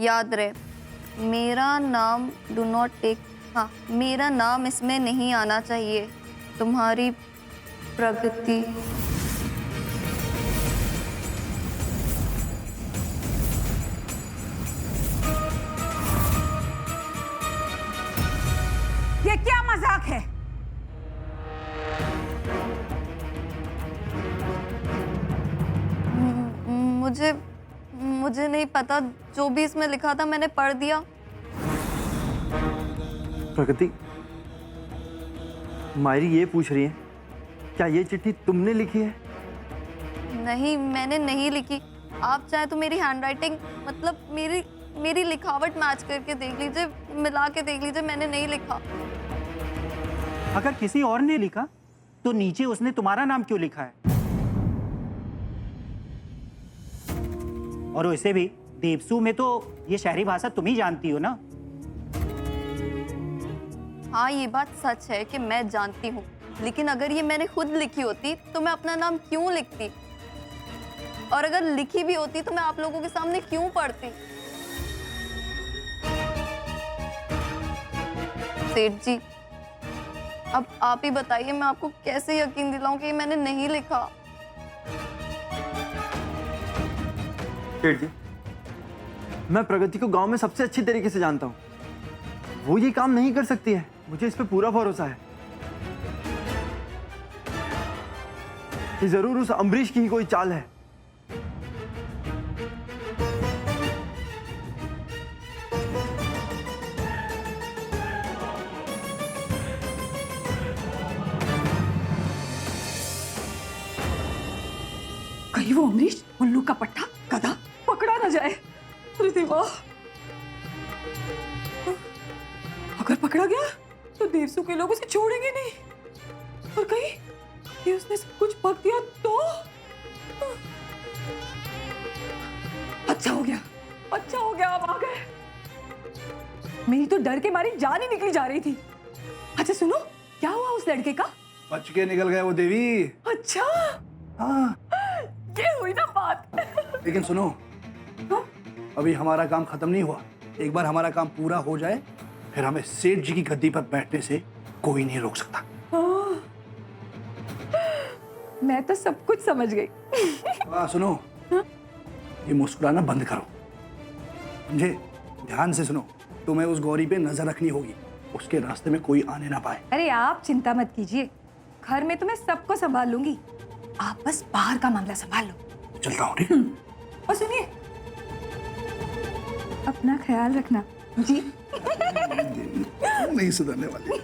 याद रहे, मेरा नाम डू नॉट टेक, हाँ मेरा नाम इसमें नहीं आना चाहिए। तुम्हारी प्रगति। ये क्या मजाक है? मुझे मुझे नहीं पता, जो भी इसमें लिखा था मैंने पढ़ दिया। प्रगति, मायरी ये पूछ रही है, क्या ये चिट्ठी तुमने लिखी है? नहीं, मैंने नहीं लिखी। आप चाहे तो मेरी हैंडराइटिंग, मतलब मेरी लिखावट मैच करके देख लीजिए, मिला के देख लीजिए, मैंने नहीं लिखा। अगर किसी और ने लिखा तो नीचे उसने तुम्हारा नाम क्यों लिखा है? और वैसे भी देवसू में तो ये शहरी भाषा तुम ही जानती हो ना। हाँ, ये बात सच है कि मैं जानती हूँ, लेकिन अगर ये मैंने खुद लिखी होती तो मैं अपना नाम क्यों लिखती, और अगर लिखी भी होती तो मैं आप लोगों के सामने क्यों पढ़ती। सेठ जी, अब आप ही बताइए, मैं आपको कैसे यकीन दिलाऊं कि मैंने नहीं लिखा। सेठ जी, मैं प्रगति को गांव में सबसे अच्छी तरीके से जानता हूँ। वो ये काम नहीं कर सकती है, मुझे इस पे पूरा भरोसा है। ये जरूर उस अम्बरीश की ही कोई चाल है। कहीं वो अमरीश उल्लू का पट्टा गधा पकड़ा ना जाए। अरे देवा, अगर पकड़ा गया तो देवसू के लोग उसे छोड़ेंगे नहीं, और कहीं ये उसने सब कुछ पक दिया तो। अच्छा हो गया आप आ गए। मेरी तो डर के मारी जान ही निकली जा रही थी। अच्छा सुनो, क्या हुआ उस लड़के का? बच के निकल गए वो देवी। अच्छा, हाँ, ये हुई ना बात। लेकिन सुनो, हाँ? अभी हमारा काम खत्म नहीं हुआ। एक बार हमारा काम पूरा हो जाए, फिर हमें सेठ जी की गद्दी पर बैठने से कोई नहीं रोक सकता। हाँ, मैं तो सब कुछ समझ गई। हाँ सुनो, ये मुस्कुराना बंद करो, समझे? ध्यान से सुनो, तुम्हें उस गौरी पे नजर रखनी होगी, उसके रास्ते में कोई आने ना पाए। अरे आप चिंता मत कीजिए, घर में तो मैं सबको संभाल लूंगी, आप बस बाहर का मामला संभाल लो। चलता हूँ, ठीक? और सुनिए, अपना ख्याल रखना जी। नहीं सुधरने वाली।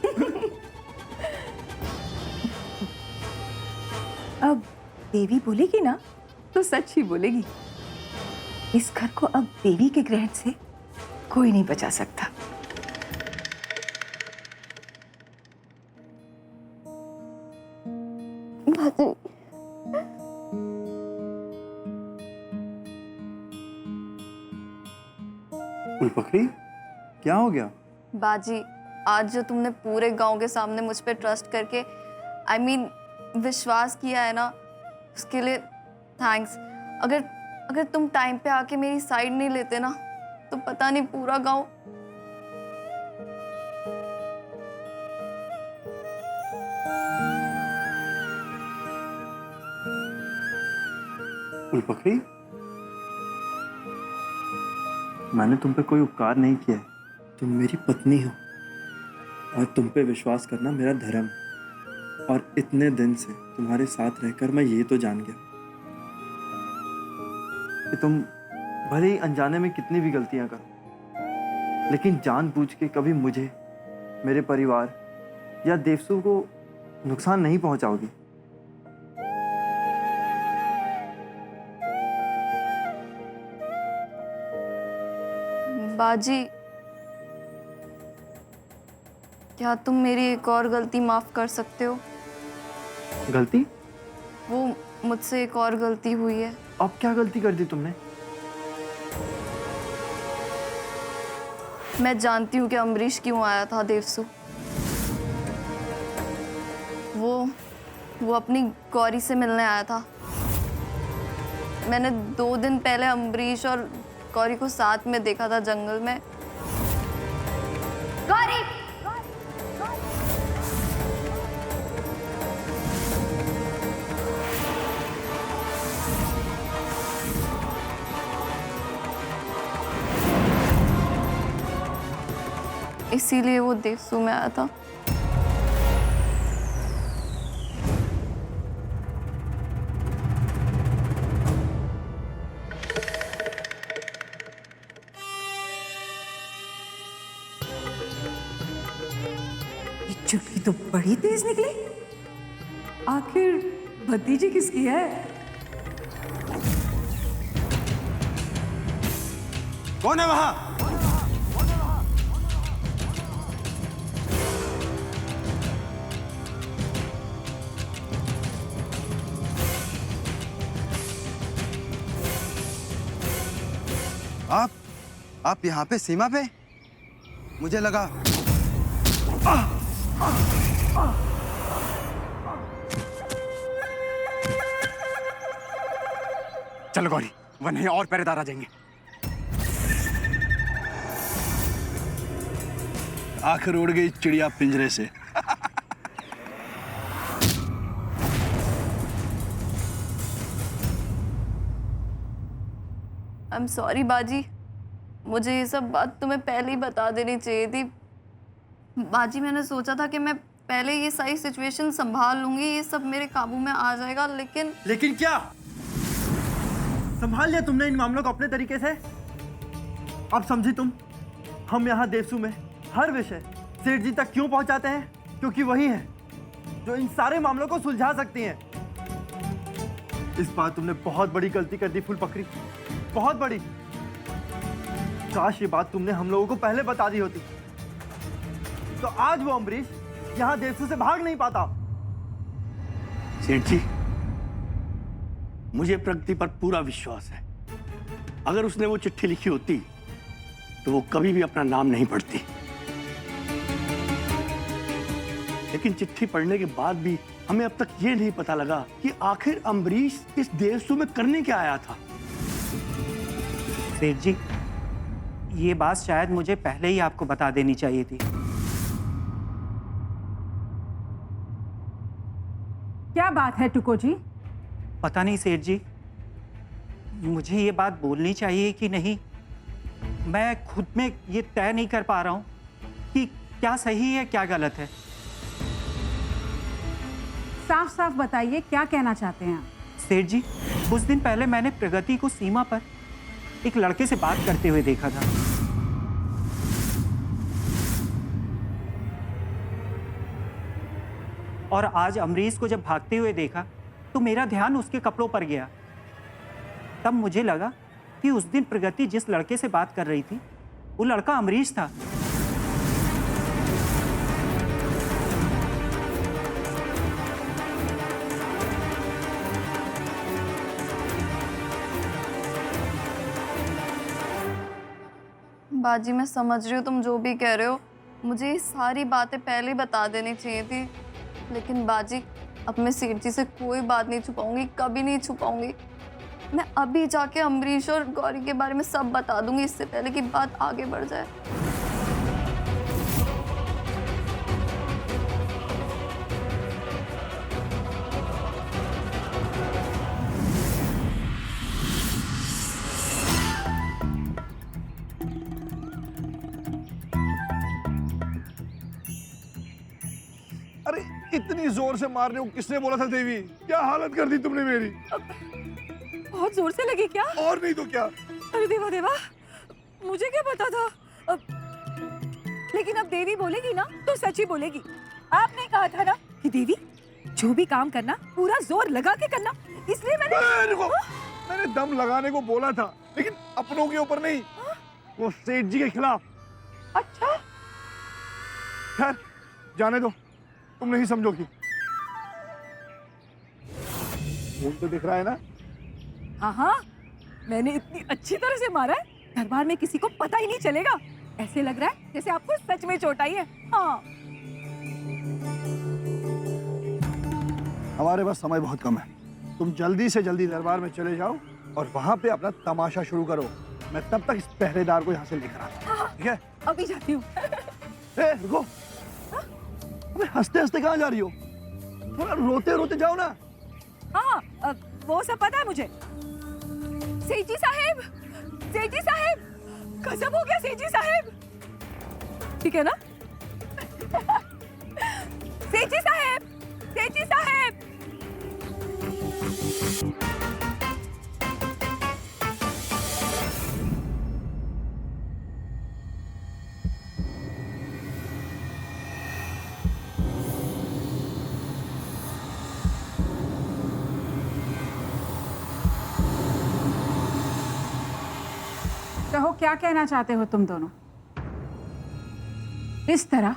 अब देवी बोलेगी ना तो सच ही बोलेगी। इस घर को अब देवी के ग्रहण से कोई नहीं बचा सकता। फुलपखरी, क्या हो गया? बाजी, आज जो तुमने पूरे गांव के सामने मुझ पे ट्रस्ट करके विश्वास किया है ना, उसके लिए थैंक्स। अगर तुम टाइम पे आके मेरी साइड नहीं लेते ना, तो पता नहीं पूरा गांव। फुलपखरी, मैंने तुम पे कोई उपकार नहीं किया है। तुम मेरी पत्नी हो और तुम पे विश्वास करना मेरा धर्म है। और इतने दिन से तुम्हारे साथ रहकर मैं ये तो जान गया कि तुम भले ही अनजाने में कितनी भी गलतियां करो, लेकिन जानबूझ के कभी मुझे, मेरे परिवार या देवसू को नुकसान नहीं पहुंचाओगी। बाजी, क्या तुम मेरी एक और गलती माफ कर सकते हो? गलती? वो मुझसे एक और गलती हुई है। अब क्या गलती कर दी तुमने? मैं जानती हूँ कि अम्बरीश क्यों आया था देवसू। वो अपनी गौरी से मिलने आया था। मैंने 2 दिन पहले अम्बरीश और गौरी को साथ में देखा था जंगल में। गौरी! इसीलिए वो देवसू में आया था। ये चुटकी तो बड़ी तेज निकली। आखिर भतीजी किसकी है? कौन है वहां? आप यहाँ पे सीमा पे? मुझे लगा चलो गौरी, वरना यहाँ और पहरेदार आ जाएंगे। आखिर उड़ गई चिड़िया पिंजरे से। आई एम सॉरी बाजी, मुझे ये सब बात तुम्हें पहले ही बता देनी चाहिए थी। बाजी, मैंने सोचा था कि मैं पहले ये सारी सिचुएशन संभाल लूंगी, ये सब मेरे काबू में आ जाएगा, लेकिन क्या संभाल लिया तुमने इन मामलों को अपने तरीके से? अब समझी तुम, हम यहाँ देवसू में हर विषय सेठ जी तक क्यों पहुंचाते हैं? क्योंकि वही है जो इन सारे मामलों को सुलझा सकती हैं। इस बार तुमने बहुत बड़ी गलती कर दी फूल पकड़ी, बहुत बड़ी। काश ये बात तुमने हम लोगों को पहले बता दी होती, तो आज वो अम्बरीश यहाँ देवसू से भाग नहीं पाता। सेठ जी, मुझे प्रगति पर पूरा विश्वास है। अगर उसने वो चिट्ठी लिखी होती तो वो कभी भी अपना नाम नहीं पढ़ती। लेकिन चिट्ठी पढ़ने के बाद भी हमें अब तक ये नहीं पता लगा कि आखिर अम्बरीश इस देवसू में करने क्या आया था। सेठ जी, ये बात शायद मुझे पहले ही आपको बता देनी चाहिए थी। क्या बात है टुको जी? पता नहीं सेठ जी, मुझे ये बात बोलनी चाहिए कि नहीं। मैं खुद में ये तय नहीं कर पा रहा हूँ कि क्या सही है क्या गलत है। साफ साफ बताइए, क्या कहना चाहते हैं आप? सेठ जी, कुछ दिन पहले मैंने प्रगति को सीमा पर एक लड़के से बात करते हुए देखा था। और आज अमरीश को जब भागते हुए देखा तो मेरा ध्यान उसके कपड़ों पर गया। तब मुझे लगा कि उस दिन प्रगति जिस लड़के से बात कर रही थी वो लड़का अमरीश था। बाजी, मैं समझ रही हूँ तुम जो भी कह रहे हो, मुझे ये सारी बातें पहले ही बता देनी चाहिए थी। लेकिन बाजी, अब मैं सेठ जी से कोई बात नहीं छुपाऊंगी, कभी नहीं छुपाऊंगी। मैं अभी जाके अम्बरीश और गौरी के बारे में सब बता दूंगी, इससे पहले कि बात आगे बढ़ जाए। अरे इतनी जोर से मारने को किसने बोला था देवी? क्या हालत कर दी तुमने मेरी। बहुत जोर से लगी क्या? और नहीं तो क्या। अरे देवा देवा, मुझे क्या पता था। लेकिन अब देवी बोलेगी ना तो सच ही बोलेगी। आपने कहा था ना कि देवी जो भी काम करना पूरा जोर लगा के करना, इसलिए मैंने दम लगाने को बोला था, लेकिन अपनों के ऊपर नहीं, वो सेठ जी के खिलाफ। अच्छा, खैर जाने दो, तुम नहीं समझोगी। खून तो दिख रहा है ना? हाँ हाँ, मैंने इतनी अच्छी तरह से मारा है, दरबार में किसी को पता ही नहीं चलेगा। ऐसे लग रहा है जैसे आपको सच में चोट आई है। हाँ, हमारे पास समय बहुत कम है। तुम जल्दी से जल्दी दरबार में चले जाओ और वहां पे अपना तमाशा शुरू करो। मैं तब तक इस पहरेदार को यहाँ से लेकर आता हूँ, ठीक है? अभी जाती हूँ। ए, रुको। अबे हंसते हंसते कहाँ जा रही हो? थोड़ा रोते रोते जाओ ना। हाँ, वो सब पता है मुझे। सेठी साहब, सेठी साहब, गजब हो गया सेठी साहब। ठीक है ना? सेठी साहब, सेठी साहब। कहो, क्या कहना चाहते हो तुम दोनों? इस तरह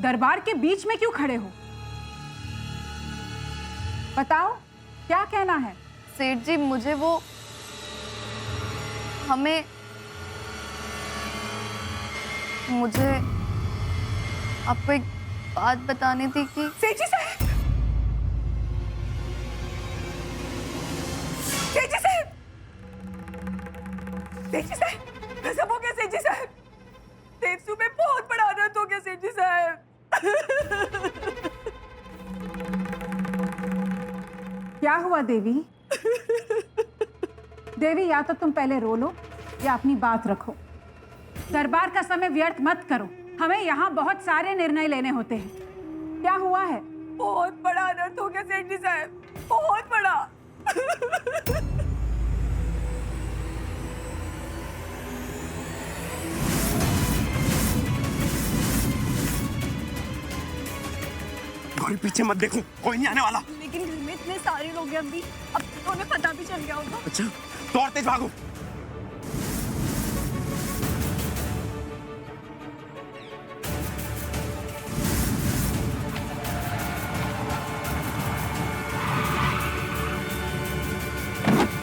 दरबार के बीच में क्यों खड़े हो? बताओ, क्या कहना है? सेठ जी मुझे वो हमें मुझे आपको एक बात बतानी थी कि सेठी साहब, सेठी साहब, सेठी साहब, गजब हो गया सेठी साहब। देवसू में बहुत बड़ा अनर्थ हो गया सेठी साहब। क्या हुआ देवी? देवी, या तो तुम पहले रो लो या अपनी बात रखो। दरबार का समय व्यर्थ मत करो, हमें यहाँ बहुत सारे निर्णय लेने होते हैं। क्या हुआ है? बहुत बड़ा अनर्थ हो गया सेठी साहब, बहुत बड़ा। गौरी पीछे मत देखो, कोई नहीं आने वाला। लेकिन घर में इतने सारे लोग हैं अभी, अब तो उन्हें पता भी चल गया होगा। अच्छा, तो और तेज भागो।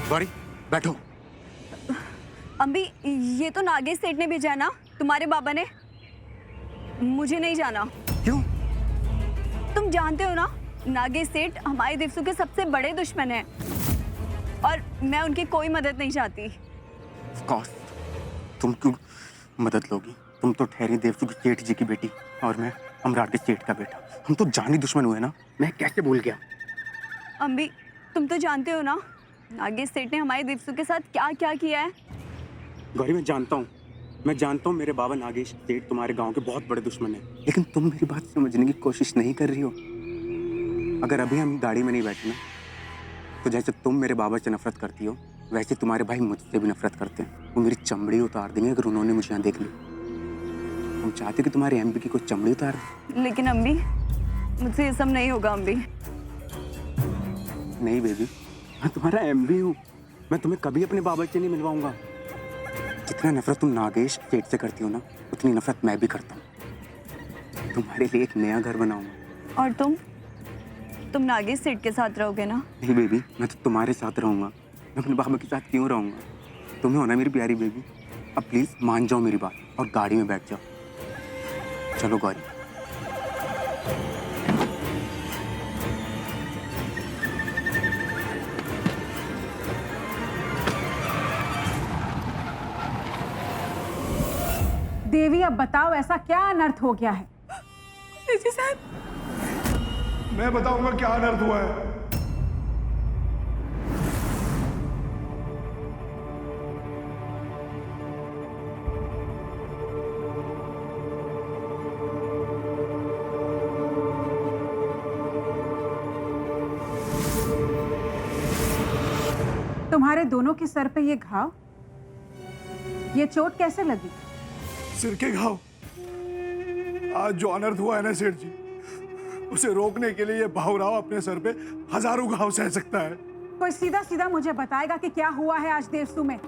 गौरी बैठो। अम्बी, ये तो नागेश सेठ ने भेजा ना, तुम्हारे बाबा ने। मुझे नहीं जाना। क्यों? तुम जानते हो ना, नागेश सेठ हमारे देवसू के सबसे बड़े दुश्मन हैं और मैं उनकी कोई मदद नहीं चाहती। Of course, तुम क्यों मदद लोगी? तुम तो ठहरी देवसू की सेठ जी की बेटी और मैं सम्राट के सेठ का बेटा। हम तो जानी दुश्मन हुए ना। मैं कैसे भूल गया? अम्बी, तुम तो जानते हो ना, नागेश सेठ ने हमारे देवसू के साथ क्या क्या किया है। गौरी मैं जानता हूँ मेरे बाबा नागेश सेठ तुम्हारे गांव के बहुत बड़े दुश्मन हैं, लेकिन तुम मेरी बात समझने की कोशिश नहीं कर रही हो। अगर अभी हम गाड़ी में नहीं बैठे ना, तो जैसे तुम मेरे बाबा से नफरत करती हो, वैसे तुम्हारे भाई मुझसे भी नफरत करते हैं। वो मेरी चमड़ी उतार देंगे अगर उन्होंने मुझे यहाँ देख ली। तुम चाहते कि तुम्हारे एमपी की कोई चमड़ी उतार दे? लेकिन अम्बी, मुझसे ये सब नहीं होगा अम्बी। नहीं बेबी, मैं तुम्हारा एमपी हूँ। मैं तुम्हें कभी अपने बाबा से नहीं मिलवाऊंगा। जितना नफरत तुम नागेश सेठ से करती हो ना, उतनी नफरत मैं भी करता हूँ। तुम्हारे लिए एक नया घर बनाऊंगा। और तुम नागेश सेठ के साथ रहोगे ना? नहीं बेबी, मैं तो तुम्हारे साथ रहूंगा। मैं अपने बाबा के साथ क्यों रहूंगा? तुम्हें होना मेरी प्यारी बेबी। अब प्लीज मान जाओ मेरी बात और गाड़ी में बैठ जाओ। चलो गौरी। देवी, अब बताओ, ऐसा क्या अनर्थ हो गया है? सेठी साहब, मैं बताऊंगा क्या अनर्थ हुआ है। तुम्हारे दोनों के सर पे ये घाव, ये चोट कैसे लगी? सिर के घाव। आज जो अनर्थ हुआ है ना सेठ जी, उसे रोकने के लिए ये भावराव अपने सर पे हजारों घाव सह सकता है। कोई सीधा सीधा मुझे बताएगा कि क्या हुआ है आज देवसू में?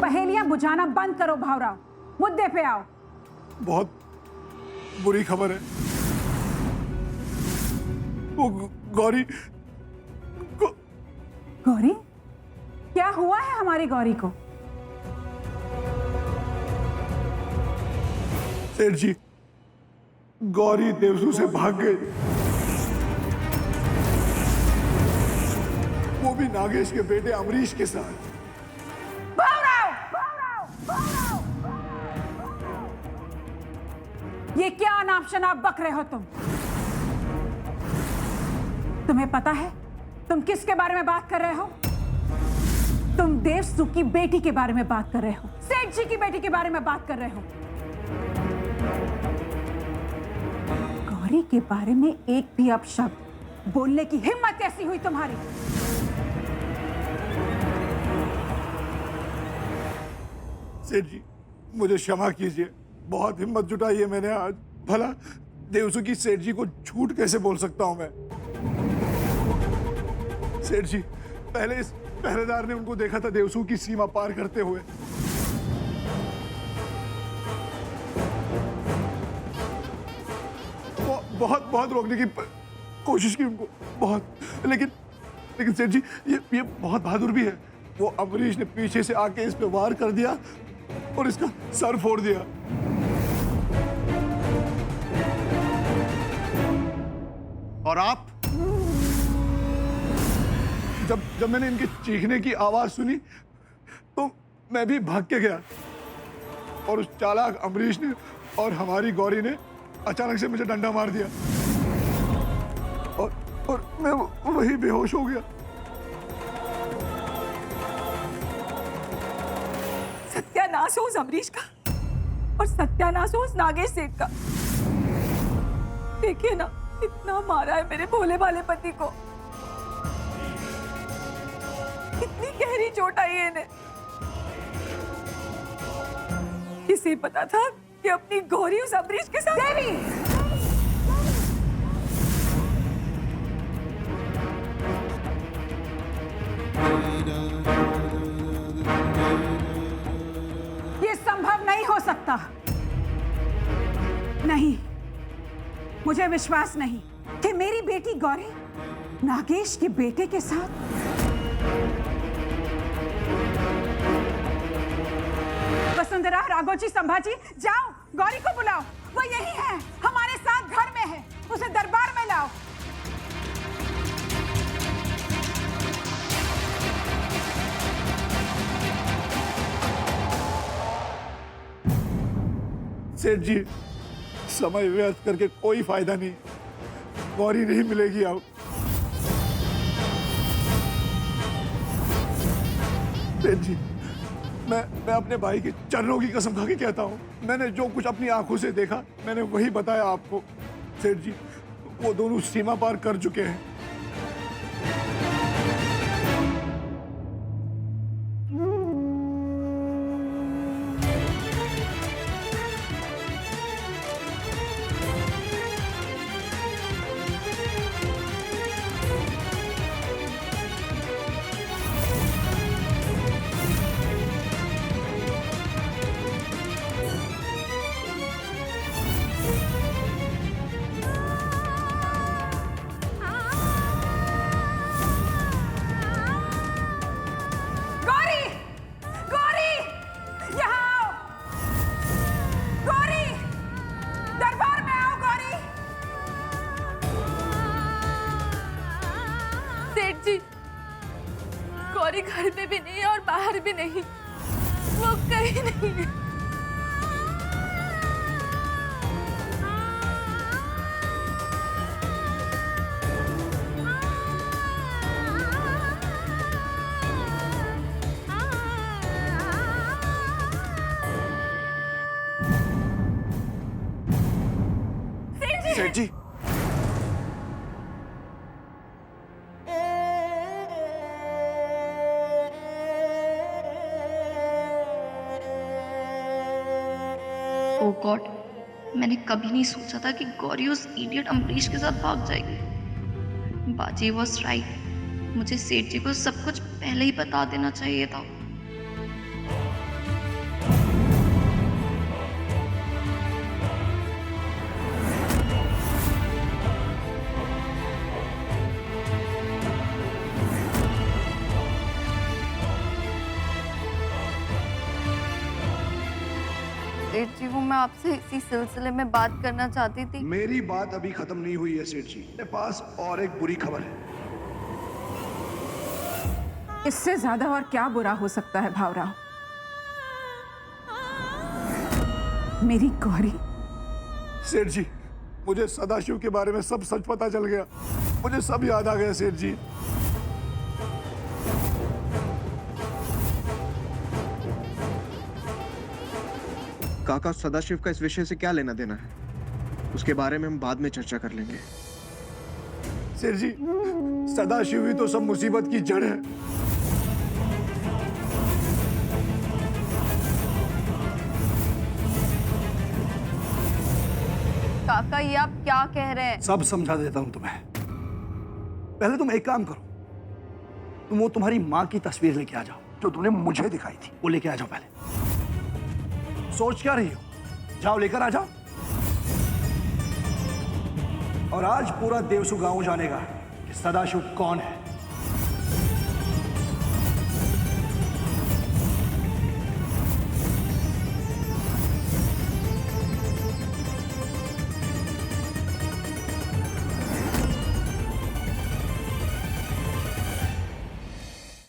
पहेलियां बुझाना बंद करो भावराव, मुद्दे पे आओ। बहुत बुरी खबर है। वो गौरी गौरी? क्या हुआ है हमारी गौरी को? सेठ जी, गौरी देवसू से भाग गई, वो भी नागेश के बेटे अमरीश के साथ। ये क्या अनाप शनाप बक रहे हो तुम? तुम्हें पता है तुम किसके बारे में बात कर रहे हो? तुम देवसु की बेटी के बारे में बात कर रहे हो, सेठ जी की बेटी के बारे में बात कर रहे हो। गौरी के बारे में एक भी अपशब्द बोलने की हिम्मत कैसी हुई तुम्हारी? सेठ जी, मुझे क्षमा कीजिए, बहुत हिम्मत जुटाई है मैंने आज। भला देवसु की सेठ जी को झूठ कैसे बोल सकता हूं मैं? सेठ जी, पहले इस पहरेदार ने उनको देखा था देवसु की सीमा पार करते हुए। बहुत बहुत रोकने की कोशिश की उनको, बहुत, लेकिन सेठ जी, ये बहुत बहादुर भी है। वो अमरीश ने पीछे से आके इस पे वार कर दिया और इसका सर फोड़ दिया। और आप? जब मैंने इनके चीखने की आवाज सुनी तो मैं भी भाग के गया और उस चालाक अमरीश ने और हमारी गौरी ने अचानक से मुझे डंडा मार दिया और मैं वही बेहोश हो गया। सत्यानाश हो उस अमरीश का और सत्यानाश हो उस नागेश सेठ का। देखिए ना, इतना मारा है मेरे भोले भाले पति को, कितनी गहरी चोट आई है इन्हें। किसे पता था कि अपनी गौरी उस अमरीश के साथ। देवी, ये संभव नहीं हो सकता। नहीं, मुझे विश्वास नहीं कि मेरी बेटी गौरी नागेश के बेटे के साथ। वसुंधरा, राघोजी, संभाजी, जाओ गौरी को बुलाओ। वो यही है, हमारे साथ घर में है, उसे दरबार में लाओ। सेठ जी, समय व्यर्थ करके कोई फायदा नहीं, गौरी नहीं मिलेगी अब। सेठ जी, मैं अपने भाई के चरणों की कसम खा के कहता हूँ, मैंने जो कुछ अपनी आंखों से देखा मैंने वही बताया आपको। सेठ जी, वो दोनों सीमा पार कर चुके हैं। गौरी घर में भी नहीं और बाहर भी नहीं, वो कहीं नहीं है। सेठ जी, ओ गॉड, मैंने कभी नहीं सोचा था कि गौरी उस इडियट अमरीश के साथ भाग जाएगी। बाजी वॉज राइट, मुझे सेठ जी को सब कुछ पहले ही बता देना चाहिए था। सेठ जी, वो मैं आपसे इसी सिलसिले में बात करना चाहती थी। मेरी बात अभी खत्म नहीं हुई है सेठ जी, मेरे पास और एक बुरी खबर है। इससे ज्यादा और क्या बुरा हो सकता है भावराव? मेरी गौरी। सेठ जी, मुझे सदाशिव के बारे में सब सच पता चल गया। मुझे सब याद आ गया सेठ जी। काका, सदाशिव का इस विषय से क्या लेना देना है? उसके बारे में हम बाद में चर्चा कर लेंगे। सेठ जी, सदाशिव ही तो सब मुसीबत की जड़ है। काका, ये आप क्या कह रहे हैं? सब समझा देता हूं तुम्हें। पहले तुम एक काम करो, तुम वो तुम्हारी माँ की तस्वीर लेके आ जाओ जो तुमने मुझे दिखाई थी। वो लेके आ जाओ पहले। सोच क्या रही हो? जाओ लेकर आ जाओ। और आज पूरा देवसू गांव जानेगा कि सदाशिव कौन है।